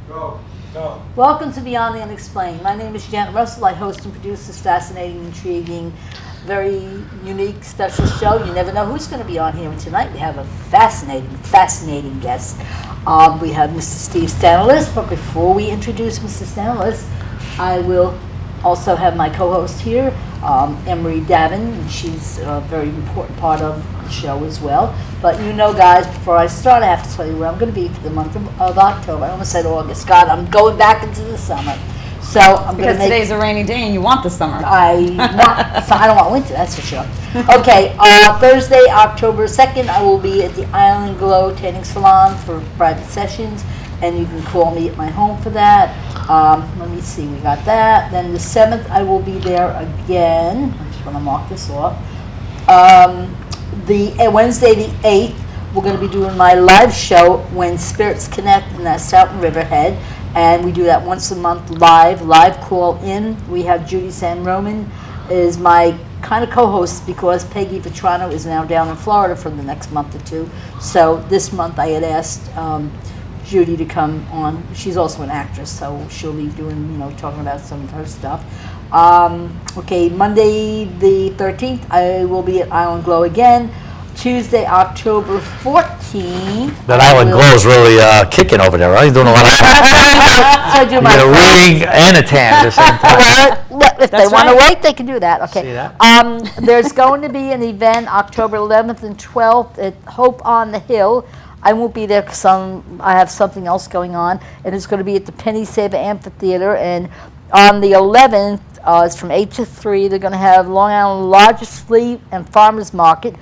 Go. Welcome to Beyond the Unexplained. My name is Janet Russell. I host and produce this fascinating, intriguing, very unique, special show. You never know who's going to be on here. And tonight we have a fascinating guest. We have Mr. Steve Stanilus. But before we introduce Mr. Stanilus, I will also have my co-host here, Annemarie Davin. And she's a very important part of the show as well. But you know, guys, before I start, I have to tell you where I'm going to be for the month of October. I almost said August. God, I'm going back into the summer. So I'm going to make... today's a rainy day and you want the summer. I don't want winter, that's for sure. Okay, Thursday, October 2nd, I will be at the Island Glow Tanning Salon for private sessions, and you can call me at my home for that. Let me see, we got that. Then the 7th, I will be there again. I just want to mark this off. Wednesday the 8th, we're going to be doing my live show, When Spirits Connect, and that's out in Riverhead. And we do that once a month live call in. We have Judy San Roman is my kind of co-host because Peggy Vetrano is now down in Florida for the next month or two. So this month I had asked Judy to come on. She's also an actress, so she'll be doing, talking about some of her stuff. Okay, Monday the 13th, I will be at Island Glow again. Tuesday, October 14th. That Island Glow is really kicking over there, right? You're doing a lot of So I do you my get a ring and a tan at the same time. Well, if they want to wait, they can do that. Okay. See that? There's going to be an event October 11th and 12th at Hope on the Hill. I won't be there because I have something else going on, and it's going to be at the Penny Saver Amphitheater. And on the 11th, it's from 8 to 3. They're going to have Long Island's largest flea and farmers market,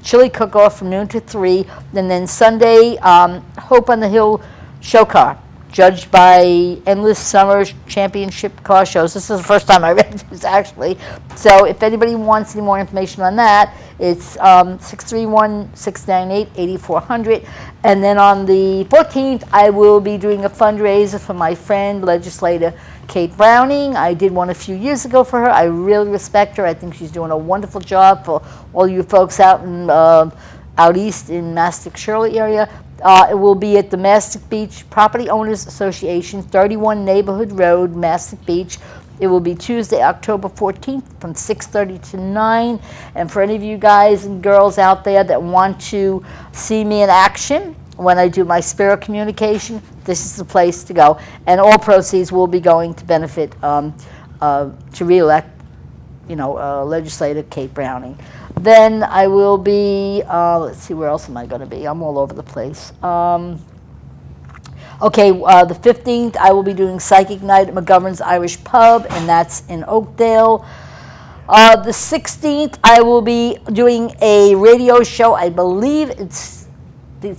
chili cook-off from noon to 3, and then Sunday, Hope on the Hill show car, judged by endless summer championship car shows. This is the first time I read this, actually. So if anybody wants any more information on that, it's 631-698-8400. And then on the 14th, I will be doing a fundraiser for my friend, legislator Kate Browning. I did one a few years ago for her. I really respect her. I think she's doing a wonderful job for all you folks out east in Mastic Shirley area. It will be at the Mastic Beach Property Owners Association, 31 Neighborhood Road, Mastic Beach. It will be Tuesday, October 14th from 6:30 to 9. And for any of you guys and girls out there that want to see me in action when I do my spirit communication, this is the place to go. And all proceeds will be going to benefit to re-elect, legislator Kate Browning. Then I will be, let's see, where else am I going to be? I'm all over the place. Okay, the 15th, I will be doing Psychic Night at McGovern's Irish Pub, and that's in Oakdale. The 16th, I will be doing a radio show. I believe it's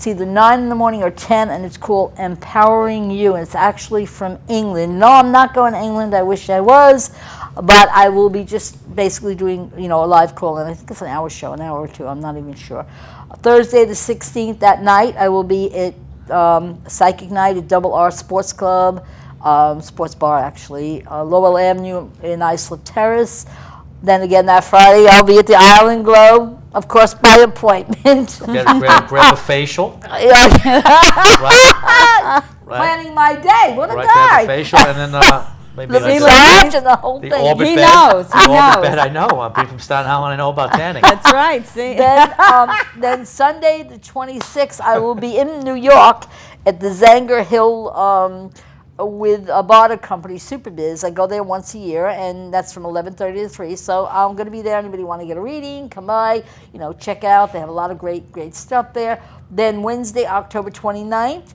either 9 in the morning or 10, and it's called Empowering You, and it's actually from England. No, I'm not going to England. I wish I was, but I will be just basically doing, a live call, and I think it's an hour show, an hour or two. I'm not even sure. Thursday, the 16th, that night, I will be at Psychic Night at Double R Sports Club, sports bar, actually, Lowell Avenue in Islip Terrace. Then again, that Friday, I'll be at the Island Glow, of course, by appointment. Grab a facial. Right. Right. Planning my day. What a Right, guy. grab a facial, and then maybe The like massage and the whole the thing. orbit He bed. knows, The he orbit knows. bed, I know. I'm being from Staten Island, I know about tanning. That's right. See. Then Sunday, the 26th, I will be in New York at the Zanger Hill with a barter company, Superbiz. I go there once a year, and that's from 11:30 to 3. So I'm going to be there. Anybody want to get a reading, come by, check out. They have a lot of great stuff there. Then Wednesday, October 29th,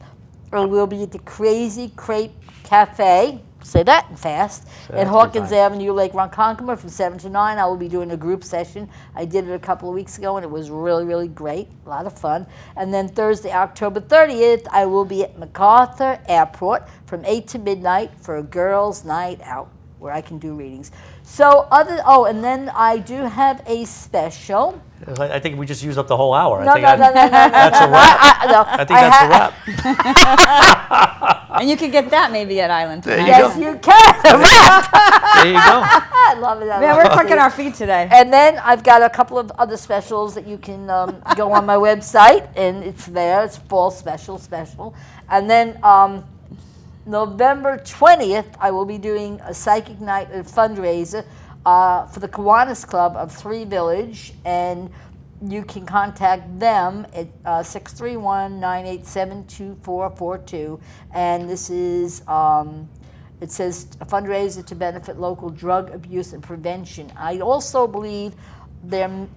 we'll be at the Crazy Crepe Cafe. Say that fast. At Hawkins Avenue, Lake Ronkonkoma from 7 to 9. I will be doing a group session. I did it a couple of weeks ago, and it was really, really great. A lot of fun. And then Thursday, October 30th, I will be at MacArthur Airport from 8 to midnight for a girls' night out where I can do readings. So and then I do have a special. I think we just used up the whole hour. No. That's a wrap. I think that's a wrap. And you could get that maybe at Island. There you Yes, go. you can. There you go. I love it. Yeah, we're cooking our feet today. And then I've got a couple of other specials that you can go on my website, and it's there. It's fall special. And then November 20th, I will be doing a psychic night and fundraiser for the Kiwanis Club of Three Village, and you can contact them at 631-987-2442. And this is, it says a fundraiser to benefit local drug abuse and prevention. I also believe I'm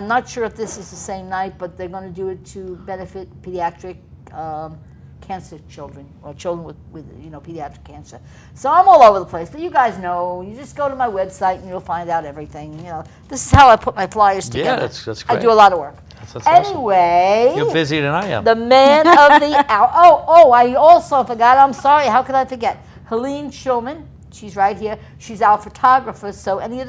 not sure if this is the same night, but they're going to do it to benefit pediatric cancer children, or children with pediatric cancer. So I'm all over the place, but you guys know, you just go to my website and you'll find out everything. This is how I put my flyers together. Yeah, that's great. I do a lot of work. That's awesome. Anyway, You're busier than I am. the man of the hour. Oh, I also forgot. I'm sorry. How could I forget? Helene Schulman. She's right here. She's our photographer. So any of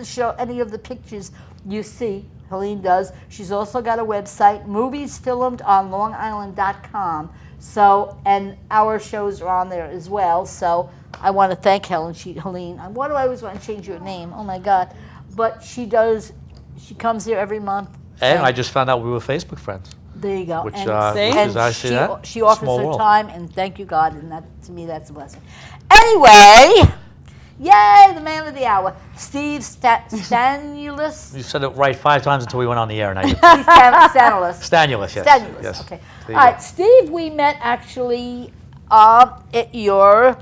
the pictures you see, Helene does. She's also got a website, moviesfilmedonlongsisland.com. So, and our shows are on there as well. So I want to thank Helene. Why do I always want to change your name? Oh my God. But she comes here every month. And I just found out we were Facebook friends. There you go. Which, and I see that. She offers Small her world. time, and thank you, God, and that, to me, that's a blessing. Anyway, yay, the man of the hour, Steve Stanilus. You said it right 5 times until we went on the air. Now you Steve Stanilus. Stanulus, yes. Stanulis, Yes. okay. There All you right, Steve, we met actually at your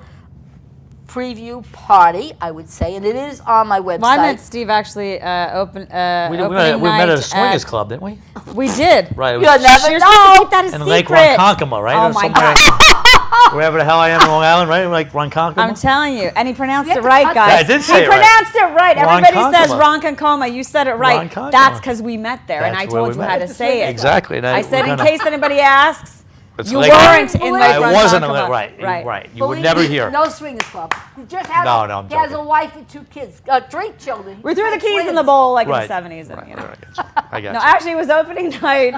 preview party, I would say, and it is on my website. Well, I met Steve actually We met opening at a night swingers club, didn't we? We did. Right. It You'll was never You're know. supposed to keep that a in secret. Lake Ronkonkoma, right? Oh Or my somewhere- God. Wherever the hell I am in Long Island, right? Like Ronkonkoma. I'm telling you, and he pronounced You it have to right, cut guys. Yeah, I did say he it right. pronounced it right. Everybody says Ronkonkoma. Ronkonkoma. You said it right. Ronkonkoma. That's because we met there, and That's I where told we you met. how to say it. Exactly. And I said, we're in gonna- case anybody asks, It's you Lake- weren't in Lake I Ronkonkoma. wasn't in Lake- right. Right. Right. You Believe would never me, hear. No swingers club. He just has No, I'm he has a joking. wife and 2 kids, 3 children. We threw the keys in the Twins. bowl like Right. in the 70s. And, Right. you know. I got No, you. actually, it was opening night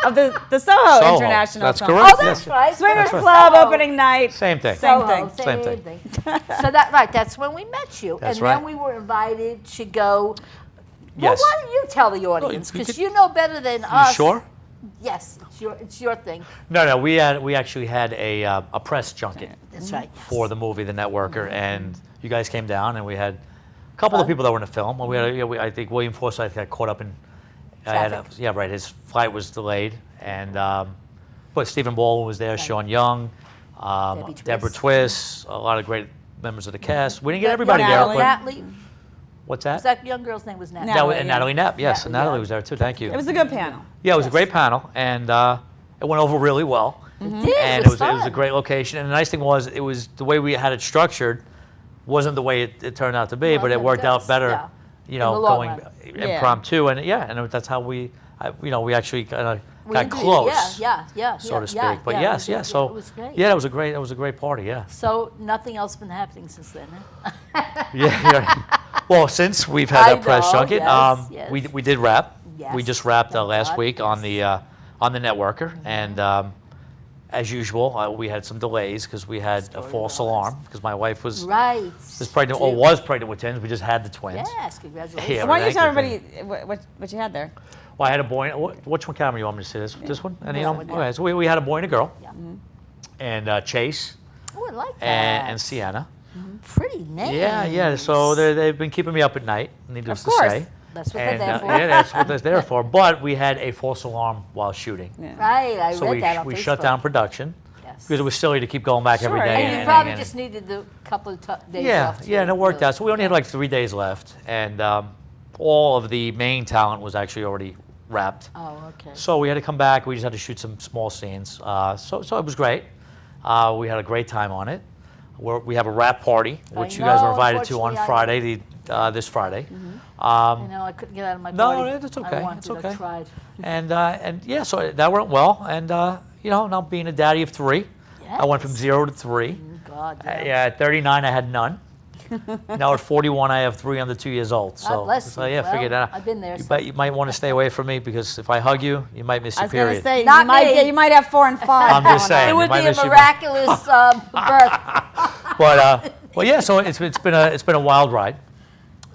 of the Soho, Soho. International. That's Film. correct. Oh, that's Yes. right. Swingers That's Club Soho. opening night. Same thing. Same Soho, thing. Same thing. So that's when we met you. That's and right. then we were invited to go. Yes. Well, why don't you tell the audience? you Because could- you know better than You us. sure? Yes, it's your thing. No. We actually had a press junket That's right. for the movie The Networker, and you guys came down, and we had a couple of people that were in the film. We had, I think William Forsythe got caught up in. Traffic. His flight was delayed, and but Steven Baldwin was there, Sean Young, Deborah Twiss, a lot of great members of the cast. We didn't get everybody there. Natalie. But, Natalie. what's Was that? that young girl's name was Natalie? Natalie, And yeah. Natalie Knapp, yes, and Natalie, Natalie yeah. was there too. Thank you. It was a good panel. Yeah, it was a great panel, and it went over really well. It did. And it was it was a fun. great location. And the nice thing was, it was the way we had it structured wasn't the way it turned out to be, Well, but it never worked out does, better, yeah. you In know, the long going run. Yeah. impromptu. And and that's how we actually kind of We got did, close, Yeah. so to speak. yeah, But yeah, yes, we did, yes. So it was great. yeah, it was a great party. Yeah. So nothing else been happening since then, huh? Yeah. Well, since we've had I that press know, junket, yes. we did wrap. We Yes, just wrapped thank last God, week on the Networker, and as usual, we had some delays because we had a Story false of our alarm because my wife was Right. pregnant or was pregnant with twins. We just had the twins. Yes, congratulations. Yeah, Why don't you thank tell you, everybody what you had there? Well, I had a boy. Which one camera you want me to see? This one? And This one, yeah. okay, so we had a boy and a girl, Yeah. and Chase Oh, I like that. and Sienna. Pretty name. Yeah. So they've been keeping me up at night. Needless Of course. to say. That's what And, they're there for. yeah, that's what they're there for. But we had a false alarm while shooting. Yeah. Right, I So read that on we Facebook. shut down production Yes. because it was silly to keep going back every Sure, day. and And you and- probably and- just needed the couple of days yeah, off. and it worked to- out. So we only had like 3 days left, and all of the main talent was actually already wrapped. Oh, okay. So we had to come back. We just had to shoot some small scenes. So it was great. We had a great time on it. We have a wrap party, which you guys were know, invited to on unfortunately, Friday, this Friday. I know, I couldn't get out of my No, body. it's okay, I wanted, it's okay. I tried. And yeah, so that went well. And now being a daddy of 3, I went from Yes. 0 to 3. God, yeah. Yeah, at 39, I had none. Now at 41, I have 3 under 2 years old. So, God bless so you. yeah, Well, figure that out. I've been there, so- But you might want to stay away from me because if I hug you, you might miss I your was gonna period. say Not you might me. you might have 4 and 5. I'm just saying. It you would might be a miss your- miraculous birth. But well, yeah. So it's been a wild ride,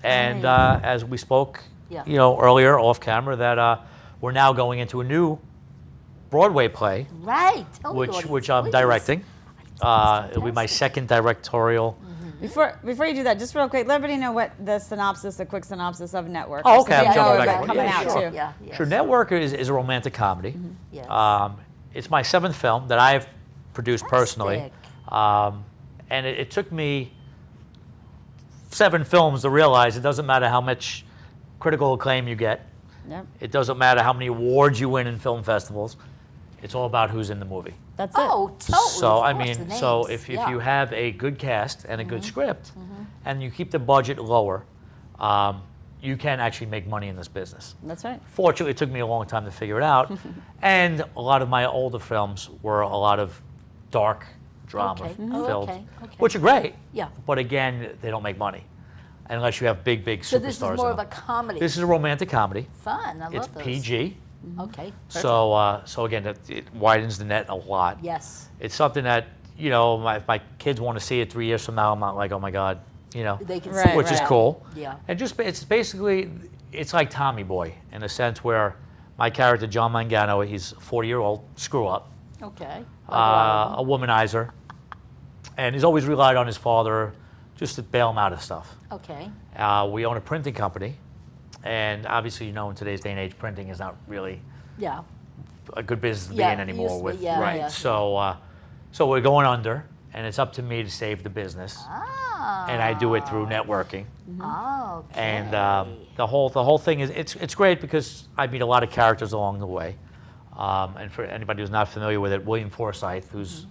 and as we spoke, Yeah. earlier off camera, that we're now going into a new Broadway play, Right. Tell the audience, which I'm please. directing. It'll be my second directorial. Before you do that, just real quick, let everybody know what the quick synopsis of Network. Oh, okay. So I'm they know jumping about back. coming Yeah, out sure. too. Yeah, yes. Sure, Network is a romantic comedy. Yes. It's my 7th film that I've produced personally. Fantastic. And it took me 7 films to realize it doesn't matter how much critical acclaim you get. Yep. It doesn't matter how many awards you win in film festivals. It's all about who's in the movie. That's it. Oh, totally. So of I course, mean, the so names. if Yeah. you have a good cast and a good script, and you keep the budget lower, you can actually make money in this business. That's right. Fortunately, it took me a long time to figure it out, and a lot of my older films were a lot of dark drama Okay. filled, Okay. which are great. Yeah. But again, they don't make money unless you have big superstars. So this is more in of a them. comedy. This is a romantic comedy. Fun. I love It's those. PG, Okay. Perfect. so again, it widens the net a lot. Yes. It's something that, if my kids want to see it 3 years from now, I'm not like, oh my God, They can Right, see which is that. cool. Yeah. And it's basically, it's like Tommy Boy in a sense where my character, John Mangano, he's a 40-year-old screw up, Okay. a womanizer, and he's always relied on his father just to bail him out of stuff. Okay. We own a printing company, and obviously, in today's day and age, printing is not really Yeah. a good business to be Yeah, in it used anymore to with be, yeah, right. yeah. So we're going under, and it's up to me to save the business, Ah. and I do it through networking. Oh. Okay. And the whole thing is it's great because I meet a lot of characters along the way. And for anybody who's not familiar with it, William Forsythe, who's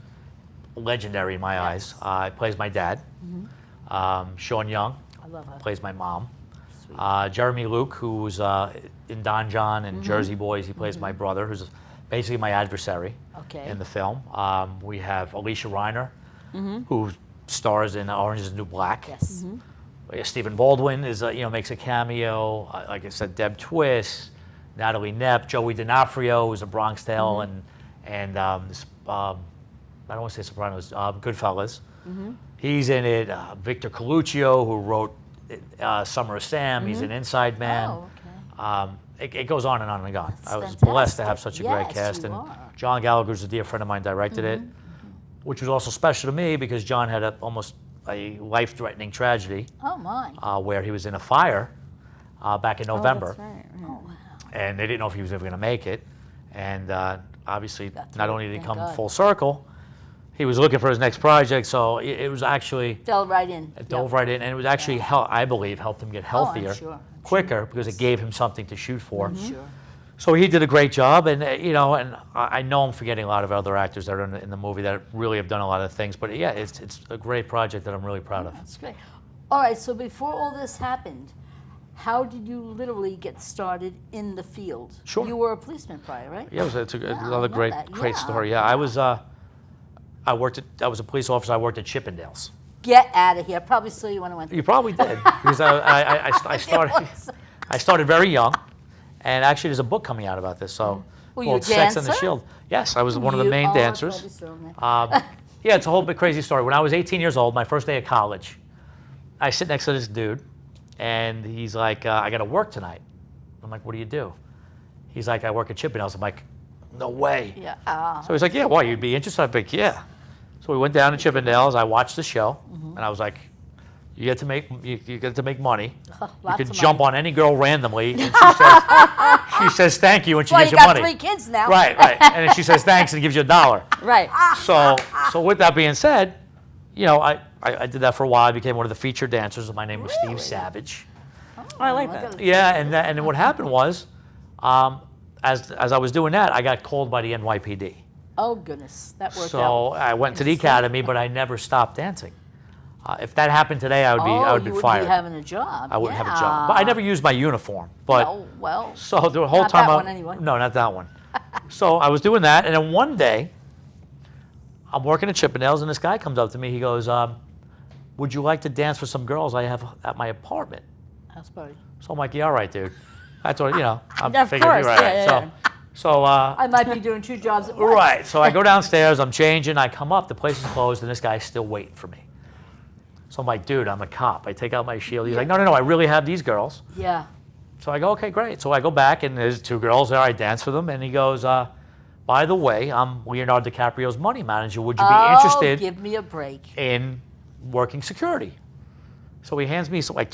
legendary in my eyes, plays my dad. Sean Young I love her. plays my mom. Jeremy Luke, who's in Don John and Jersey Boys, he plays my brother, who's basically my adversary Okay. in the film. We have Alicia Reiner, who stars in Orange is the New Black. Yes. Steven Baldwin makes a cameo. Like I said, Deb Twiss, Natalie Nepp, Joey D'Onofrio, who's a Bronx Tale, and this, I don't want to say Sopranos, Goodfellas. He's in it. Victor Coluccio, who wrote Summer of Sam, he's an Inside Man. Oh, okay. It goes on and on and on. That's I was blessed to have fantastic. such a great Yes, cast. you And are. John Gallagher, who's a dear friend of mine, directed it, which was also special to me because John had almost a life-threatening tragedy Oh my. where he was in a fire back in November. Oh, that's right. Oh wow. And they didn't know if he was ever going to make it. And obviously, Got through not it, only did he thank come God. full circle, he was looking for his next project. So it was actually Fell right in. it dove right in, and it was actually I believe helped him get healthier sure. I'm quicker because it gave him something to shoot for. Sure. So he did a great job, and and I know I'm forgetting a lot of other actors that are in the movie that really have done a lot of things. But yeah, it's a great project that I'm really proud of. That's great. All right. So before all this happened, how did you literally get started in the field? Sure. You were a policeman prior, right? Yeah, it's I another love great that. great Yeah. story. Yeah, I was I was a police officer. I worked at Chippendales. Get out of here. Probably saw you when I went. You probably did because I started very young, and actually there's a book coming out about this. So Were you a called Sex and the dancer? Shield. Yes, I was one of the You main are dancers. probably saw me. Yeah, it's a whole bit crazy story. When I was 18 years old, my first day of college, I sit next to this dude, and he's like, "I got to work tonight." I'm like, "What do you do?" He's like, "I work at Chippendales." I'm like, "No way." Yeah. So he's like, "Yeah, why? You'd be interested?" I'm like, "Yeah." So we went down to Chippendales. I watched the show, and I was like, "You get to make money. You Lots can of jump money. on any girl randomly." And she says thank you, and she Well, gives you you got money. 3 kids now. Right. And then she says thanks and gives you $1. Right. So with that being said, I did that for a while. I became one of the featured dancers. My name was Really? Steve Savage. Oh, I like look that. at Yeah, and then what happened was, as I was doing that, I got called by the NYPD. Oh goodness, that worked So out. I went to the academy, but I never stopped dancing. If that happened today, I would be you fired. wouldn't be having a job. I wouldn't have a job. But I never used my uniform. But Well, so the whole Not time that I- one anyway. No, not that one. So I was doing that, and then one day, I'm working at Chippendales, and this guy comes up to me. He goes, "Would you like to dance for some girls I have at my apartment?" house party. So I'm like, "Yeah, all right, dude." I thought, I'm Of figuring, course, right. yeah. So I might be doing 2 jobs at once. right. So I go downstairs. I'm changing. I come up. The place is closed, and this guy's still waiting for me. So I'm like, "Dude, I'm a cop." I take out my shield. He's like, "No, I really have these girls." Yeah. So I go, "Okay, great." So I go back, and there's 2 girls there. I dance for them, and he goes, by the way, I'm Leonardo DiCaprio's money manager. Would you be Oh, interested give me a break. in working security? So he hands me like